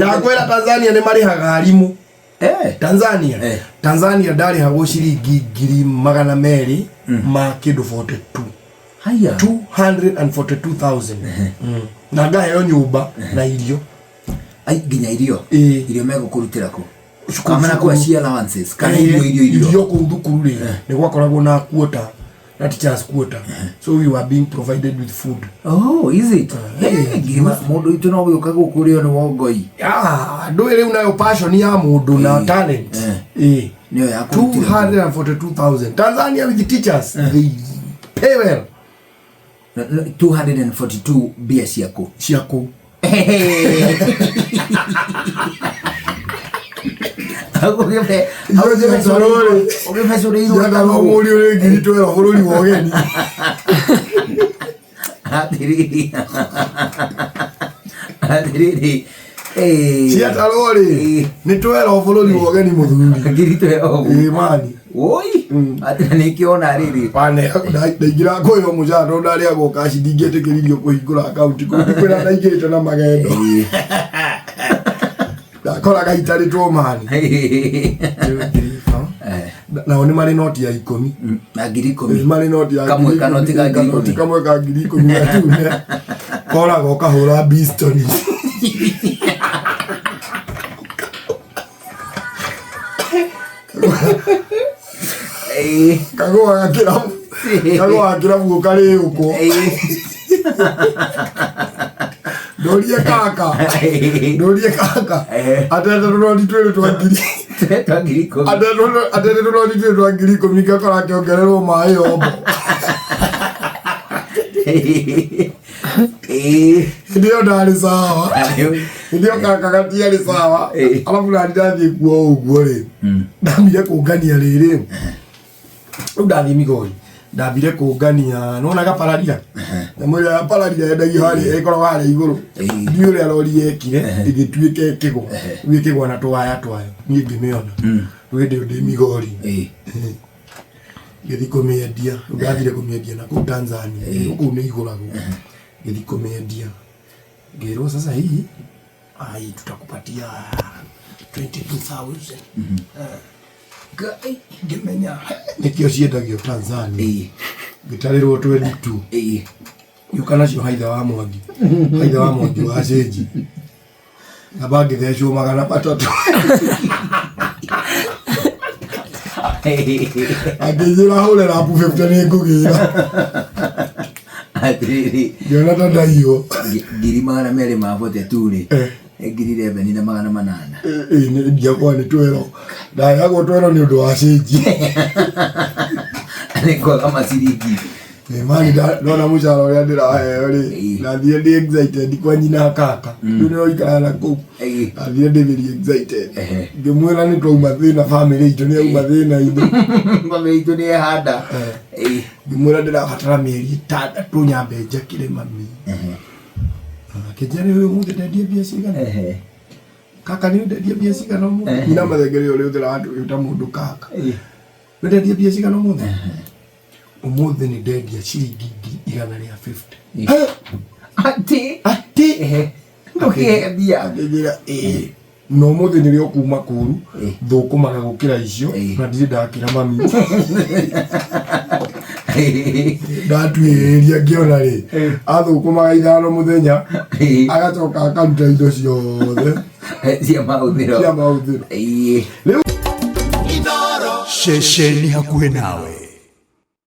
Ya kwela Tanzania ni marihaga harimu. Tanzania. Tanzania darihagwo ciringi ngiri magana meeri ma kindu 42. Haya. 242,000. Na ngaheo nyumba na irio. Ai ginya irio. Irio mego kurutira ko. Kamana kwa share allowances. Kana irio ku thukuru ri. Ni gwakoragwo na quota. That teachers quota. So we were being provided with food. Oh, is it? Gima mundu itu no gyoka gukurio ni wongoi. Ndo ile unayo passion ya mundu na talent. Niyo ya 242,000. Tanzania with the teachers. They pay well. 242 bia siako. Siako. Ogepe sore iro ya kama muri ule ngiri era bururi wogeni atiriri cia tarori ni twera bururi wogeni muthuri ngiri twera mani oi atira nikiona riri pane ndaigira koyo mujaro ndari agoka cindingete kiririo kuhingura account kwira ndaigite na magendo Kora gaitari to mani. Na oni mari noti ya 10. Na ngiri 10. Mari noti ya kamwe kanoti ka ngiri 10. Kamwe ka ngiri 10 na tune. Kora go kahura bistoni. Kago akira bukari uko. Dorie kaka. Atete rodi twele twangiri. Twangiri ko. Atete rodi twele twangiri ko mika kora kiongerero mai obo. Ndio ndari sawa. Ndio kaka katia ri sawa. Alafu na ndathi kuo uguo ri. Ndambire kungania riri. Ndathi migoi. Ndabire kungania nona gapararia na mwira apararia ndagi hari ekoro hari iguru ndio ria rori ekire igituike kigwa na twaya twayo ni ngimiona wende ndi migori githi kumendia ngathire kumendia na ku Tanzania huko ni igurago githi kumendia ngero sasa hii tutakupatia 22,000 ngimenya nikio ciendagio Tanzania gitariro 22 yukana cio haitha wa mwangi wa cenji abangi thecwo magana matatu akijira hule rapu 50 ni ngugira atiriri ndiona tandaiyo ngiri magana mere mabote turi ngiri 11 na magana 8 ni ndia kwa ni twero da yago twero ni undu wa cenji ni kwa kama siringi mani ndona mucara uria ndirahe ri na thie ndi excited kwa nyina kaka ndio ikara na ku athie ndi very excited ngimwira ni twauma thina family itu ni auma thina ithu family itu ni handa ngimwira ndirabatara mieri 3 nyambe njakire mami kijana huyo mungu ndadia bia cigana kaka ni ndadia bia cigana mu ina mathengere uri uthira andu uta mundu kaka ndadia bia cigana mu umuthi ni ndendia ciringi 150 ati okay bia ngira no muthi ni rio kuma kuru thukumaga gukira icio na ndiri ndakira mami ndatuiria ngiona ri athukumaga 5 muthenya agacoka akaruta indo ciothe cia mauthiro Inooro shesheni hakuhe nawe.